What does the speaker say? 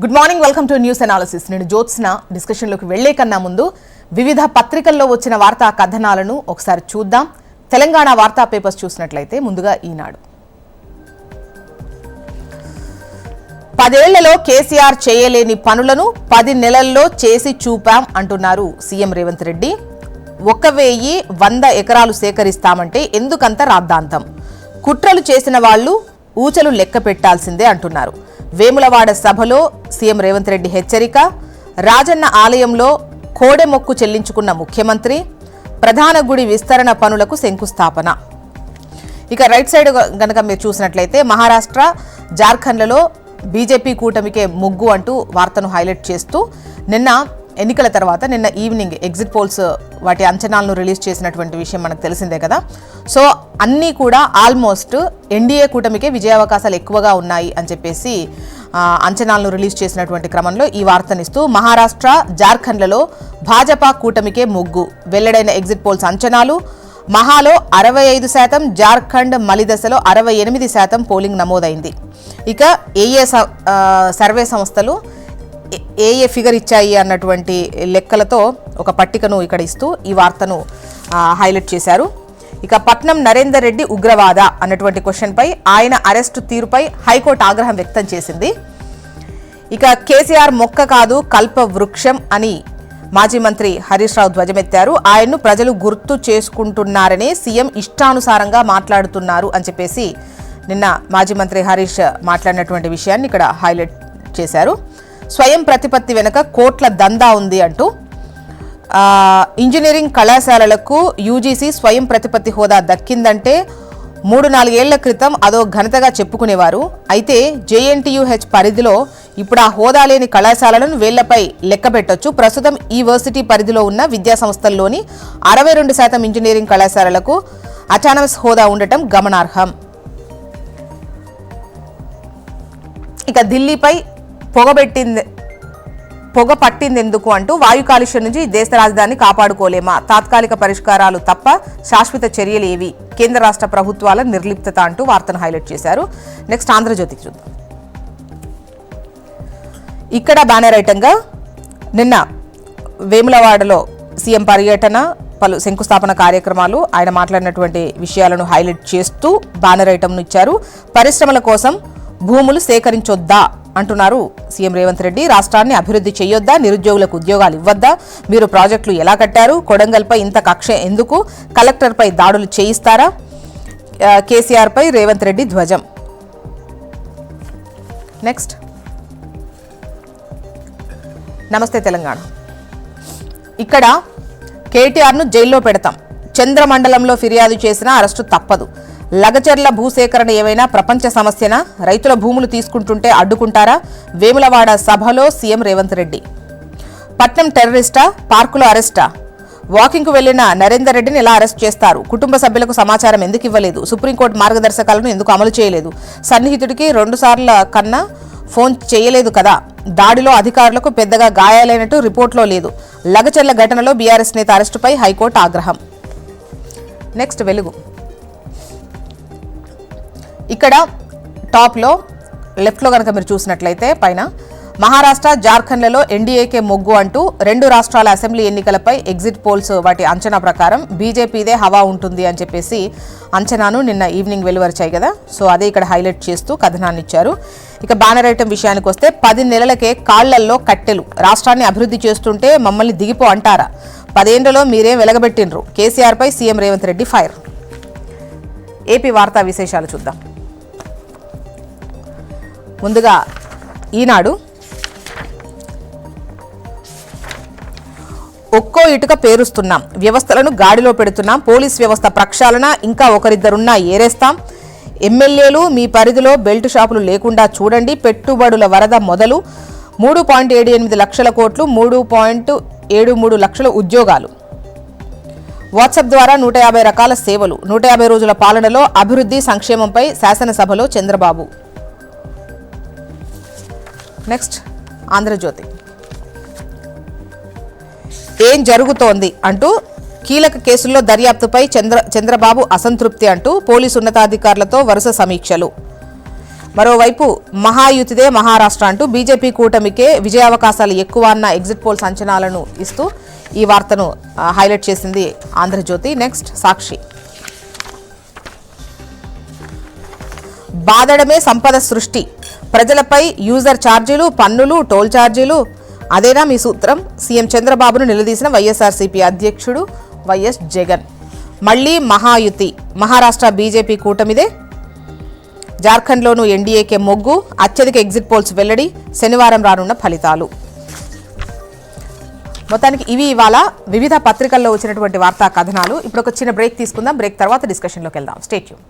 Good morning, welcome to news analysis. నేను జ్యోత్స్న. డిస్కషన్లోకి వెళ్లే కన్నా ముందు వివిధ పత్రికల్లో వచ్చిన వార్తా కథనాలను ఒకసారి చూద్దాం. తెలంగాణ వార్తా పేపర్స్ చూసినట్లయితే ముందుగా ఈనాడు. 10 ఏళ్లలో కేసీఆర్ చేయలేని పనులను 10 నెలల్లో చేసి చూపాం అంటున్నారు సీఎం రేవంత్ రెడ్డి. 1100 ఎకరాలు సేకరిస్తామంటే ఎందుకంత రాద్ధాంతం? కుట్రలు చేసిన వాళ్లు ఊచలు లెక్క పెట్టాల్సిందే అంటున్నారు. వేములవాడ సభలో సీఎం రేవంత్ రెడ్డి హెచ్చరిక. రాజన్న ఆలయంలో కోడెమొక్కు చెల్లించుకున్న ముఖ్యమంత్రి. ప్రధాన గుడి విస్తరణ పనులకు శంకుస్థాపన. ఇక రైట్ సైడ్ గనక మీరు చూసినట్లయితే మహారాష్ట్ర, జార్ఖండ్లలో బీజేపీ కూటమికే ముగ్గు అంటూ వార్తను హైలైట్ చేస్తూ నిన్న ఎన్నికల తర్వాత నిన్న ఈవినింగ్ ఎగ్జిట్ పోల్స్ వాటి అంచనాలను రిలీజ్ చేసినటువంటి విషయం మనకు తెలిసిందే కదా. సో అన్నీ కూడా ఆల్మోస్ట్ ఎన్డీఏ కూటమికే విజయావకాశాలు ఎక్కువగా ఉన్నాయి అని చెప్పేసి అంచనాలను రిలీజ్ చేసినటువంటి క్రమంలో ఈ వార్తనిస్తూ మహారాష్ట్ర, జార్ఖండ్లలో భాజపా కూటమికే ముగ్గు వెల్లడైన ఎగ్జిట్ పోల్స్ అంచనాలు. మహాలో 65%, జార్ఖండ్ మలిదశలో 68% పోలింగ్ నమోదైంది. ఇక ఏఏ సర్వే సంస్థలు ఏ ఫిగర్ ఇచ్చాయి అన్నటువంటి లెక్కలతో ఒక పట్టికను ఇక్కడ ఇస్తూ ఈ వార్తను హైలైట్ చేశారు. ఇక పట్నం నరేందర్ రెడ్డి ఉగ్రవాద అన్నటువంటి క్వశ్చన్పై ఆయన అరెస్టు తీరుపై హైకోర్టు ఆగ్రహం వ్యక్తం చేసింది. ఇక కేసీఆర్ మొక్క కాదు కల్ప వృక్షం అని మాజీ మంత్రి హరీష్ రావు ధ్వజమెత్తారు. ఆయన్ను ప్రజలు గుర్తు చేసుకుంటున్నారనే సీఎం ఇష్టానుసారంగా మాట్లాడుతున్నారు అని చెప్పేసి నిన్న మాజీ మంత్రి హరీష్ మాట్లాడినటువంటి విషయాన్ని ఇక్కడ హైలైట్ చేశారు. స్వయం ప్రతిపత్తి వెనుక కోట్ల దందా ఉంది అంటూ ఇంజనీరింగ్ కళాశాలలకు యూజీసీ స్వయం ప్రతిపత్తి హోదా దక్కిందంటే 3-4 ఏళ్ల క్రితం అదో ఘనతగా చెప్పుకునేవారు. అయితే జేఎన్టీయూహెచ్ పరిధిలో ఇప్పుడు ఆ హోదా లేని కళాశాలలను వేళ్లపై లెక్క పెట్టొచ్చు. ప్రస్తుతం ఈ యూనివర్సిటీ పరిధిలో ఉన్న విద్యా సంస్థల్లోని 62% ఇంజనీరింగ్ కళాశాలలకు అటానమస్ హోదా ఉండటం గమనార్హం. ఇక ఢిల్లీపై పొగ పట్టిందెందుకు అంటూ వాయు కాలుష్యం నుంచి దేశ రాజధానిని కాపాడుకోలేమా? తాత్కాలిక పరిష్కారాలు తప్ప శాశ్వత చర్యలు ఏవి? కేంద్ర రాష్ట్ర ప్రభుత్వాల నిర్లిప్తత అంటూ వార్తను హైలైట్ చేశారు. నెక్స్ట్ ఆంధ్రజ్యోతికి చూద్దాం. ఇక్కడ బ్యానర్ ఐటంగా నిన్న వేములవాడలో సీఎం పర్యటన, పలు శంకుస్థాపన కార్యక్రమాలు, ఆయన మాట్లాడినటువంటి విషయాలను హైలైట్ చేస్తూ బ్యానర్ ఐటంను ఇచ్చారు. పరిశ్రమల కోసం భూములు సేకరించొద్దా అంటున్నారు సీఎం రేవంత్ రెడ్డి. రాష్ట్రాన్ని అభివృద్ధి చేయొద్దా? నిరుద్యోగులకు ఉద్యోగాలు ఇవ్వద్దా? మీరు ప్రాజెక్టులు ఎలా కట్టారు? కొడంగల్పై ఇంత కక్ష ఎందుకు? కలెక్టర్పై దాడులు చేయిస్తారా? కేసీఆర్పై రేవంత్ రెడ్డి ధ్వజం. నెక్స్ట్ నమస్తే తెలంగాణ. ఇక్కడ కేటీఆర్ను జైల్లో పెడతాం. చంద్రమండలంలో ఫిర్యాదు చేసినా అరెస్టు తప్పదు. లగచర్ల భూసేకరణ ఏమైనా ప్రపంచ సమస్యనా? రైతుల భూములు తీసుకుంటుంటే అడ్డుకుంటారా? వేములవాడ సభలో సీఎం రేవంత్ రెడ్డి. పట్నం టెర్రరిస్టా? పార్కులో అరెస్టా? వాకింగ్కు వెళ్లిన నరేందర్ రెడ్డిని ఎలా అరెస్ట్ చేస్తారు? కుటుంబ సభ్యులకు సమాచారం ఎందుకు ఇవ్వలేదు? సుప్రీంకోర్టు మార్గదర్శకాలను ఎందుకు అమలు చేయలేదు? సన్నిహితుడికి 2 సార్ల కన్నా ఫోన్ చేయలేదు కదా? దాడిలో అధికారులకు పెద్దగా గాయాలైనట్టు రిపోర్ట్లో లేదు. లగచర్ల ఘటనలో బీఆర్ఎస్ నేత అరెస్టుపై హైకోర్టు ఆగ్రహం. నెక్స్ట్ వెలుగు. ఇక్కడ టాప్లో లెఫ్ట్లో కనుక మీరు చూసినట్లయితే పైన మహారాష్ట్ర, జార్ఖండ్లలో ఎన్డీఏకే మొగ్గు అంటూ 2 రాష్ట్రాల అసెంబ్లీ ఎన్నికలపై ఎగ్జిట్ పోల్స్ వాటి అంచనా ప్రకారం బీజేపీదే హవా ఉంటుంది అని చెప్పేసి అంచనాను నిన్న ఈవినింగ్ వెలువరిచాయి కదా. సో అదే ఇక్కడ హైలైట్ చేస్తూ కథనాన్ని ఇచ్చారు. ఇక బ్యానర్ ఐటమ్ విషయానికి వస్తే 10 నెలలకే కాళ్లల్లో కట్టెలు. రాష్ట్రాన్ని అభివృద్ధి చేస్తుంటే మమ్మల్ని దిగిపో అంటారా? 10 ఏళ్లలో మీరేం వెలగబెట్టినరు? కేసీఆర్పై CM Revanth Reddy fire. AP వార్తా విశేషాలు చూద్దాం. ముందుగా ఈనాడు. ఒక్కో ఇటుక పేరుస్తున్నాం, వ్యవస్థలను గాడిలో పెడుతున్నాం, పోలీస్ వ్యవస్థ ప్రక్షాళన, ఇంకా ఒకరిద్దరున్నా ఏరేస్తాం. ఎమ్మెల్యేలు మీ పరిధిలో బెల్ట్ షాపులు లేకుండా చూడండి. పెట్టుబడుల వరద మొదలు. 3.78 లక్షల కోట్లు, 3.73 లక్షల ఉద్యోగాలు. వాట్సాప్ ద్వారా 150 రకాల సేవలు. 150 రోజుల పాలనలో అభివృద్ధి సంక్షేమంపై శాసనసభలో చంద్రబాబు. నెక్స్ట్ ఆంధ్రజ్యోతి. ఏం జరుగుతోంది అంటూ కీలక కేసుల్లో దర్యాప్తుపై చంద్రబాబు అసంతృప్తి అంటూ పోలీసు ఉన్నతాధికారులతో వరుస సమీక్షలు. మరోవైపు మహాయుతిదే మహారాష్ట్ర అంటూ బీజేపీ కూటమికే విజయావకాశాలు ఎక్కువ అన్న ఎగ్జిట్ పోల్స్ అంచనాలను ఇస్తూ ఈ వార్తను హైలైట్ చేసింది ఆంధ్రజ్యోతి. నెక్స్ట్ సాక్షి. బాదడమే సంపద సృష్టి, ప్రజలపై యూజర్ ఛార్జీలు, పన్నులు, టోల్ ఛార్జీలు అదేనా మీ సూత్రం? సీఎం చంద్రబాబును నిలదీసిన వైఎస్ఆర్సీపీ అధ్యక్షుడు వైఎస్ జగన్. మళ్లీ మహాయుతి, మహారాష్ట్ర బీజేపీ కూటమిదే, జార్ఖండ్లోనూ ఎన్డీఏకే మొగ్గు, అత్యధిక ఎగ్జిట్ పోల్స్ వెల్లడి, శనివారం రానున్న ఫలితాలు. మొత్తానికి ఇవి ఇవాళ వివిధ పత్రికల్లో వచ్చినటువంటి వార్తా కథనాలు. ఇప్పుడు ఒక చిన్న బ్రేక్ తీసుకుందాం. బ్రేక్ తర్వాత డిస్కషన్లోకి వెళ్దాం. Stay tune.